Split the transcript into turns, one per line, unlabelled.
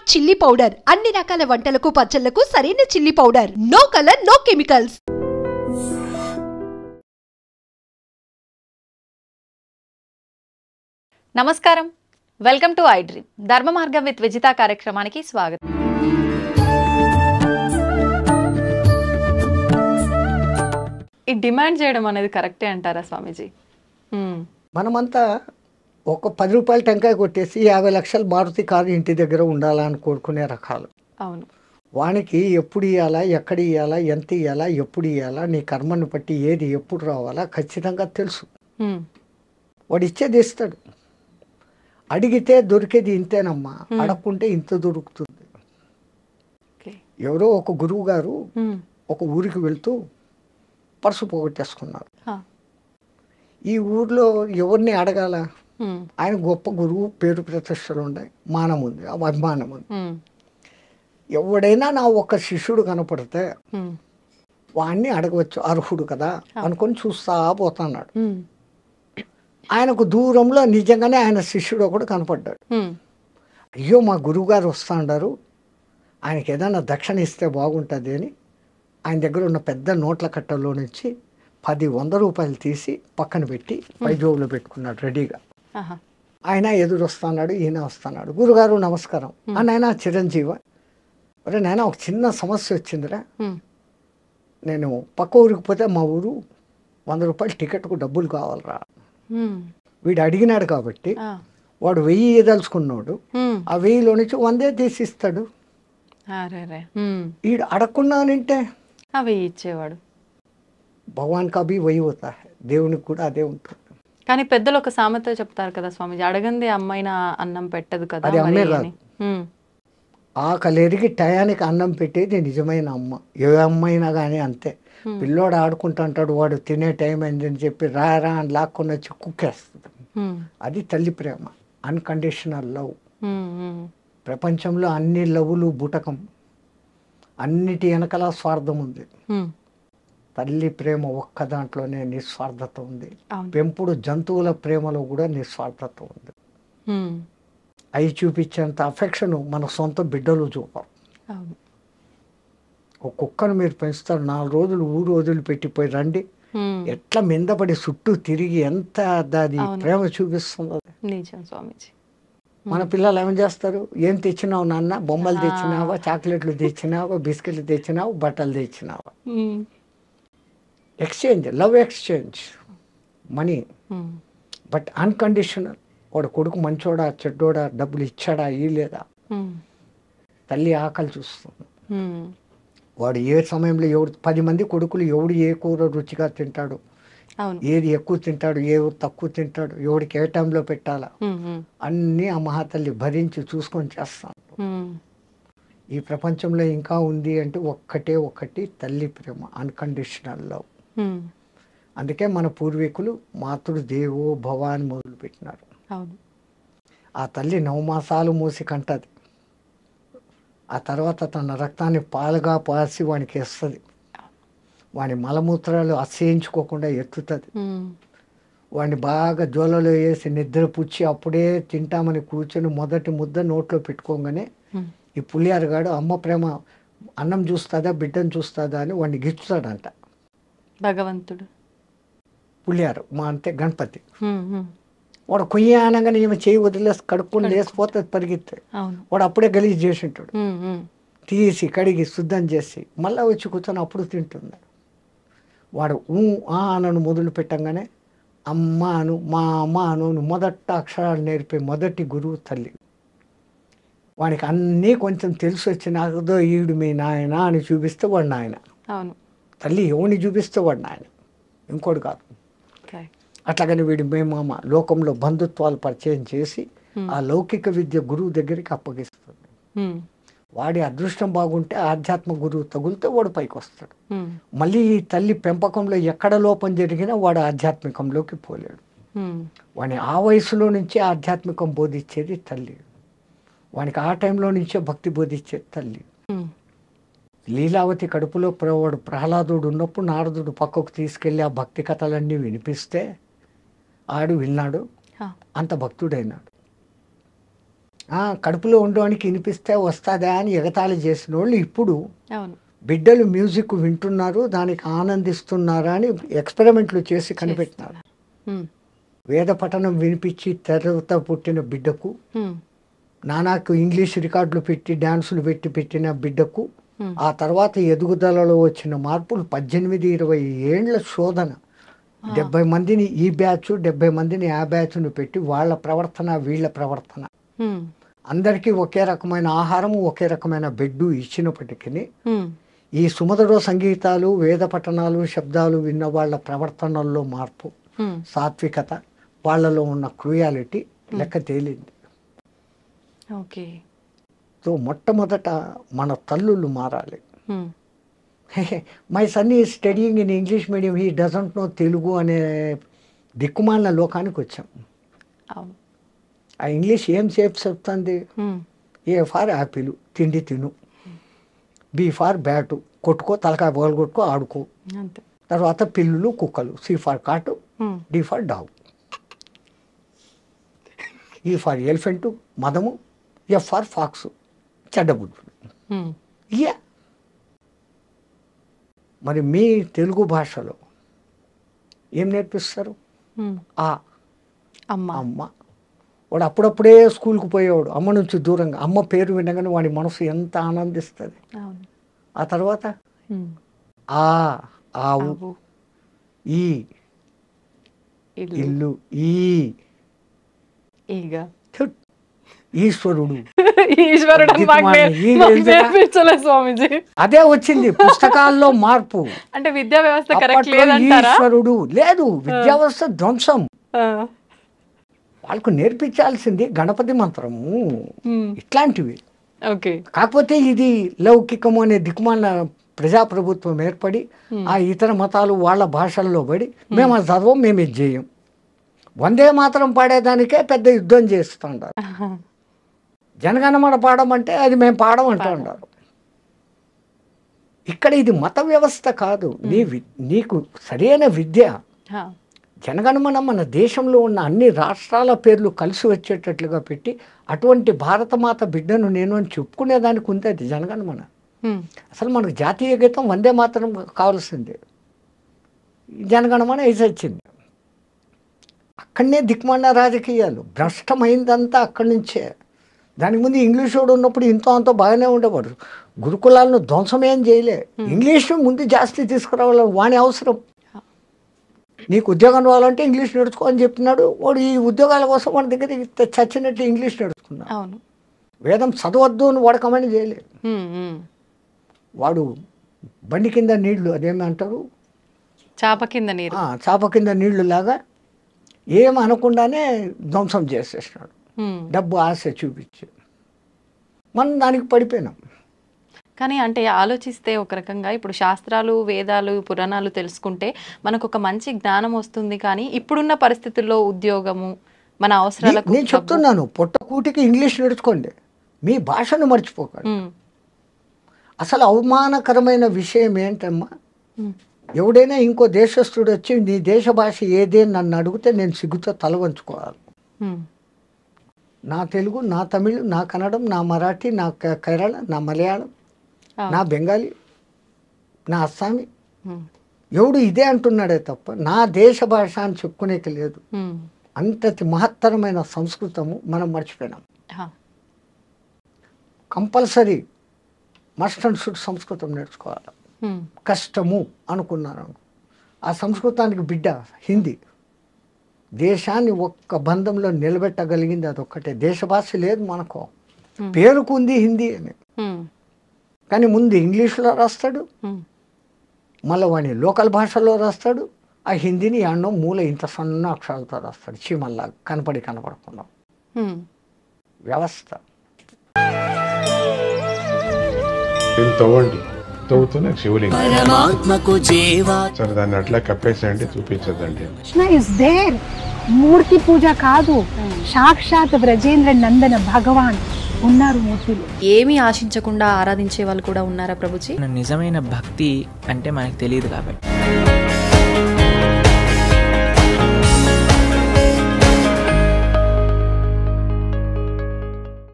Smart chilli powder అన్ని రకాల వంటలకు పచ్చళ్లకు సరైన chilli powder. No colour, no chemicals.
నమస్కారం, welcome to I dream. Dharma Margam with Vijitha కార్యక్రమానికి స్వాగతం. ఈ డిమాండ్ చేయడం అనేది కరెక్టే అంటారా స్వామీజీ?
మనమంతా ఒక 10 రూపాయల టెంకాయ కొట్టేసి 50 లక్షల మారుతి కారు ఇంటి దగ్గర ఉండాలని కోరుకునే రకాలు.
అవును.
వానికి ఎప్పుడు ఇవ్వాలా, ఎక్కడ ఇవ్వాలా, ఎంత ఇవ్వాలా, ఎప్పుడు ఇవ్వాలా, నీ కర్మను బట్టి ఏది ఎప్పుడు రావాలా ఖచ్చితంగా తెలుసు. వాడు ఇచ్చేది ఇస్తాడు. అడిగితే దొరికేది ఇంతేనమ్మా, అడగకుంటే ఇంత దొరుకుతుంది. ఎవరో ఒక గురువు గారు ఒక ఊరికి వెళ్తూ పర్సు పోగొట్టేసుకున్నారు. ఈ ఊర్లో ఎవరిని అడగాల? ఆయన గొప్ప గురువు, పేరు ప్రతిష్టలు ఉన్నాయి, మానం ఉంది, అభిమానం ఉంది. ఎవడైనా నా ఒక్క శిష్యుడు కనపడితే వాడిని అడగవచ్చు, అర్హుడు కదా అనుకొని చూస్తా పోతున్నాడు. ఆయనకు దూరంలో నిజంగానే ఆయన శిష్యుడు ఒకడు కనపడ్డాడు. అయ్యో మా గురువుగారు వస్తాడారు, ఆయనకి ఏదైనా దక్షిణ ఇస్తే బాగుంటుంది అని ఆయన దగ్గర ఉన్న పెద్ద నోట్ల కట్టల్లో నుంచి 100 రూపాయలు తీసి పక్కన పెట్టి పై జోబులో పెట్టుకున్నాడు రెడీగా. ఆయన ఎదురు వస్తున్నాడు, ఈయన వస్తున్నాడు. గురుగారు నమస్కారం. నాయన చిరంజీవ, అరే నాయన ఒక చిన్న సమస్య వచ్చిందిరా, నేను పక్క ఊరికి పోతే మా ఊరు 100 రూపాయలు టికెట్కు డబ్బులు కావాలరా. వీడు అడిగినాడు కాబట్టి వాడు 1000 ఇవ్వదలుచుకున్నాడు, ఆ 1000లో నుంచి 100 తీసిస్తాడు. వీడు అడగకున్నానంటే
అవి ఇచ్చేవాడు.
భగవాన్ కభీ వహీ హోతా హై, దేవునికి కూడా అదే ఉంటుంది.
కానీ పెద్దలు ఒక సామెత చెప్తారు కదా స్వామీజీ, అడగంది అమ్మాయినా అన్నం పెట్టదు కదా.
అది అమ్మే కాదు, ఆకలిరిగి టయానికి అన్నం పెట్టేది నిజమైన అమ్మ. ఏ అమ్మైనా కానీ అంతే. పిల్లోడు ఆడుకుంటుంటాడు, వాడు తినే టైం అయిందని చెప్పి రా రా అని లాక్కొని వచ్చి కుక్కేస్తుంది. అది తల్లి ప్రేమ, అన్కండిషనల్ లవ్. ప్రపంచంలో అన్ని లవ్లు బుటకం, అన్నిటి వెనకాల స్వార్థం ఉంది. తల్లి ప్రేమ ఒక్క దాంట్లోనే నిస్వార్థత ఉంది. పెంపుడు జంతువుల ప్రేమలో కూడా నిస్వార్థత ఉంది. అవి చూపించేంత అఫెక్షన్ మన సొంత బిడ్డలు చూపరు. ఒక కుక్కను మీరు పెంచుతారు, 4 రోజులు ఊరు వదిలిపెట్టిపోయి రండి, ఎట్లా మిందపడి చుట్టూ తిరిగి ఎంత దాది ప్రేమ చూపిస్తుందో. మన పిల్లలు ఏం చేస్తారు? ఏం తెచ్చినావు నాన్న? బొమ్మలు తెచ్చినావా, చాక్లెట్లు తెచ్చినావా, బిస్కెట్లు తెచ్చినావు, బట్టలు తెచ్చినావా? Exchange, love exchange, money. But unconditional. వాడు కొడుకు మంచోడా చెడ్డోడా, డబ్బులు ఇచ్చాడా ఇయ్యలేదా, తల్లి ఆకలి చూస్తుంది. వాడు ఏ సమయంలో ఎవడు 10 మంది కొడుకులు ఎవడు ఏ కూర రుచిగా తింటాడు, ఏది ఎక్కువ తింటాడు, ఎవరు తక్కువ తింటాడు, ఎవడికి ఏ టైంలో పెట్టాలా, అన్నీ ఆ మహాతల్లి భరించి చూసుకొని చేస్తాను. ఈ ప్రపంచంలో ఇంకా ఉంది అంటే ఒక్కటి తల్లి ప్రేమ, అన్కండిషనల్ లవ్. అందుకే మన పూర్వీకులు మాతృ దేవో భవ అని మొదలు పెట్టినారు. ఆ తల్లి 9 మాసాలు మూసి కంటది. ఆ తర్వాత తన రక్తాన్ని పాలుగా పాసి వానికి వేస్తుంది. వాని మలమూత్రాలు అసహించుకోకుండా ఎత్తుతుంది. వాడిని బాగా జోలలో వేసి నిద్ర పుచ్చి అప్పుడే తింటామని కూర్చొని మొదటి ముద్ద నోట్లో పెట్టుకోగానే ఈ పులియారగాడు అమ్మ ప్రేమ అన్నం చూస్తుందా బిడ్డను చూస్తుందా అని వాడిని గిచ్చుతాడంట
భగవంతుడు.
పులియారు మా అంతే గణపతి. వాడు కొయ్య అనగానే ఈమె చేయి వదిలేసి కడుక్కొని లేసిపోతుంది పరిగెత్తే. వాడు అప్పుడే గలీజ్ చేసి ఉంటాడు. తీసి కడిగి శుద్ధం చేసి మళ్ళీ వచ్చి కూర్చొని అప్పుడు తింటున్నాడు. వాడు అనను మొదలు పెట్టంగానే అమ్మ అను, మా అమ్మ అను మొదట అక్షరాలు నేర్పే మొదటి గురువు తల్లి. వానికి అన్నీ కొంచెం తెలిసి వచ్చినాకదో ఈడు మీ నాయన అని చూపిస్తే వాడు నాయన. తల్లి ఎవరిని చూపిస్తే వాడు నాయన, ఇంకోటి కాదు. అట్లాగని వీడి మేమామ లోకంలో బంధుత్వాలు పరిచయం చేసి ఆ లౌకిక విద్య గురువు దగ్గరికి అప్పగిస్తుంది. వాడి అదృష్టం బాగుంటే ఆధ్యాత్మ గురువు తగులితే వాడు పైకి వస్తాడు. మళ్ళీ ఈ తల్లి పెంపకంలో ఎక్కడ లోపం జరిగినా వాడు ఆధ్యాత్మికంలోకి పోలేడు. వాడిని ఆ వయసులో నుంచే ఆధ్యాత్మికం బోధించేది తల్లి. వానికి ఆ టైంలో నుంచే భక్తి బోధించేది తల్లి. లీలావతి కడుపులో వాడు ప్రహ్లాదుడు ఉన్నప్పుడు నారదుడు పక్కకు తీసుకెళ్ళి ఆ భక్తి కథలన్నీ వినిపిస్తే ఆడు విన్నాడు, అంత భక్తుడైనాడు. కడుపులో ఉండడానికి వినిపిస్తే వస్తుందా అని ఎగతాళి చేసిన వాళ్ళు ఇప్పుడు
అవును
బిడ్డలు మ్యూజిక్ వింటున్నారు, దానికి ఆనందిస్తున్నారా అని ఎక్స్పెరిమెంట్లు చేసి కనిపెట్టినారు. వేద పఠనం వినిపించి తెరత పుట్టిన బిడ్డకు, నానాకు ఇంగ్లీష్ రికార్డులు పెట్టి డ్యాన్సులు పెట్టిన బిడ్డకు, ఆ తర్వాత ఎదుగుదలలో వచ్చిన మార్పులు 18-20 ఏండ్ల శోధన, 70 మందిని ఈ బ్యాచ్ 70 మందిని ఆ బ్యాచ్ను పెట్టి వాళ్ళ ప్రవర్తన వీళ్ళ ప్రవర్తన, అందరికీ ఒకే రకమైన ఆహారము ఒకే రకమైన బెడ్డు ఇచ్చినప్పటికీ ఈ సుమధుర సంగీతాలు వేద పఠనాలు శబ్దాలు విన్న వాళ్ళ ప్రవర్తనల్లో మార్పు, సాత్వికత, వాళ్ళలో ఉన్న క్రూయాలిటీ లెక్క తేలింది.
ఓకే.
సో మొట్టమొదట మన తల్లులు మారాలి. మై సన్ ఈ studying in English medium, he doesn't know Telugu అనే దిక్కుమాలిన లోకానికి వచ్చాం. ఆ ఇంగ్లీష్ ఏం చెప్తుంది? ఏ ఫార్ యాపిల్ తిండి తిను, బి ఫార్ బ్యాటు కొట్టుకో తలకాయ బోలు కొట్టుకో ఆడుకో, తర్వాత పిల్లులు కుక్కలు, C for cat, D for dog, E for elephant మదము, ఎఫ్ ఫార్ ఫాక్స్ చెడ్డబుద్ధుడు. ఇయా మరి మీ తెలుగు భాషలో ఏం నేర్పిస్తారు? ఆ అమ్మ. వాడు అప్పుడప్పుడే స్కూల్కి పోయేవాడు, అమ్మ నుంచి దూరంగా. అమ్మ పేరు వినగానే వాడి మనసు ఎంత ఆనందిస్తుంది. ఆ తర్వాత ఆవు, ఈ ఇల్లు, ఈశ్వరుడు అదే వచ్చింది పుస్తకాల్లో మార్పు.
అంటే విద్యా వ్యవస్థ కరెక్ట్ లేదంటారా?
ఈశ్వరుడు లేదు, విద్యా వ్యవస్థ ధ్వంసం. వాళ్ళకు నేర్పించాల్సింది గణపతి మంత్రము ఇట్లాంటివి. కాకపోతే ఇది లౌకికము అనే దిక్కుమాల ప్రజాప్రభుత్వం ఏర్పడి ఆ ఇతర మతాలు వాళ్ళ భాషల్లో పడి మేము అది చదవం, మేము ఇది చేయం. వందే మాత్రం పాడేదానికే పెద్ద యుద్ధం చేస్తుంటారు. జనగణమన పాడమంటే అది మేము పాడమంటూ ఉంటారు. ఇక్కడ ఇది మత వ్యవస్థ కాదు, నీకు సరైన విద్య. జనగణమన మన దేశంలో ఉన్న అన్ని రాష్ట్రాల పేర్లు కలిసి వచ్చేటట్లుగా పెట్టి అటువంటి భారతమాత బిడ్డను నేను అని చెప్పుకునేదానికి ఉంది అది జనగణమన. అసలు మనకు జాతీయ గీతం వందే మాత్రం కావాల్సిందే, జనగణమన వేసి వచ్చింది. అక్కడనే దిక్మాలిన రాజకీయాలు, భ్రష్టమైందంతా అక్కడి నుంచే. దానికి ముందు ఇంగ్లీష్ వాడు ఉన్నప్పుడు ఇంతో అంతో బాగానే ఉండేవాడు. గురుకులాలను ధ్వంసమేం చేయలే. ఇంగ్లీష్ ముందు జాస్తి తీసుకురావాలి, వాని అవసరం. నీకు ఉద్యోగం రావాలంటే ఇంగ్లీష్ నేర్చుకో అని చెప్పినాడు వాడు. ఈ ఉద్యోగాల కోసం మన దగ్గర చచ్చినట్టు ఇంగ్లీష్ నేర్చుకున్నాడు. వేదం చదవద్దు అని వాడకమని చేయలేదు. వాడు బండి కింద నీళ్లు, అదేమంటారు,
చాప కింద నీరు,
చాప కింద నీళ్లు లాగా ఏం అనకుండానే ధ్వంసం చేసేసినాడు. డబ్బు ఆశ చూపించి మనం దానికి పడిపోయినాం.
కానీ అంటే ఆలోచిస్తే ఒక రకంగా ఇప్పుడు శాస్త్రాలు వేదాలు పురాణాలు తెలుసుకుంటే మనకు ఒక మంచి జ్ఞానం వస్తుంది. కానీ ఇప్పుడున్న పరిస్థితుల్లో ఉద్యోగము మన అవసరాలకు
నేను చెప్తున్నాను, పొట్ట కూటికి ఇంగ్లీష్ నేర్చుకోండి, మీ భాషను మర్చిపోకండి. అసలు అవమానకరమైన విషయం ఏంటమ్మా, ఎవడైనా ఇంకో దేశస్థుడు వచ్చి నీ దేశ భాష ఏదే నన్ను అడిగితే నేను సిగ్గుతో తల వంచుకోవాలి. నా తెలుగు, నా తమిళ్, నా కన్నడం, నా మరాఠీ, నా కేరళ, నా మలయాళం, నా బెంగాలీ, నా అస్సామీ, ఎవడు ఇదే అంటున్నాడే తప్ప నా దేశ భాష అని చెప్పుకునేకి లేదు. అంతటి మహత్తరమైన సంస్కృతము మనం మర్చిపోయినాం. కంపల్సరీ మస్ట్ అండ్ షుడ్ సంస్కృతం నేర్చుకోవాలి. కష్టము అనుకున్నాను. ఆ సంస్కృతానికి బిడ్డ హిందీ. దేశాన్ని ఒక్క బంధంలో నిలబెట్టగలిగింది అదొక్కటే. దేశ భాష లేదు మనకు, పేరుకుంది హిందీ అని. కానీ ముందు ఇంగ్లీష్లో రాస్తాడు, మళ్ళీ వాడిని లోకల్ భాషలో రాస్తాడు. ఆ హిందీని ఎన్నో మూల ఇంత సన్న అక్షరాలతో రాస్తాడు, చీమల్లా కనపడకుండా. వ్యవస్థ
తవ్వండి, తవ్వుతూనే శివలింగం సరే దాన్ని అట్లా కప్పేసేయండి, చూపించదండి.
కృష్ణ ఇస్ దేర్, మూర్తి పూజ కాదు, సాక్షాత్ బ్రజేంద్ర నందన భగవాన్ ఉన్నారు మూర్తిలో.
ఏమీ ఆశించకుండా ఆరాధించే వాళ్ళు కూడా ఉన్నారా ప్రభుజీ?
నిజమైన భక్తి అంటే మనకు తెలియదు కాబట్టి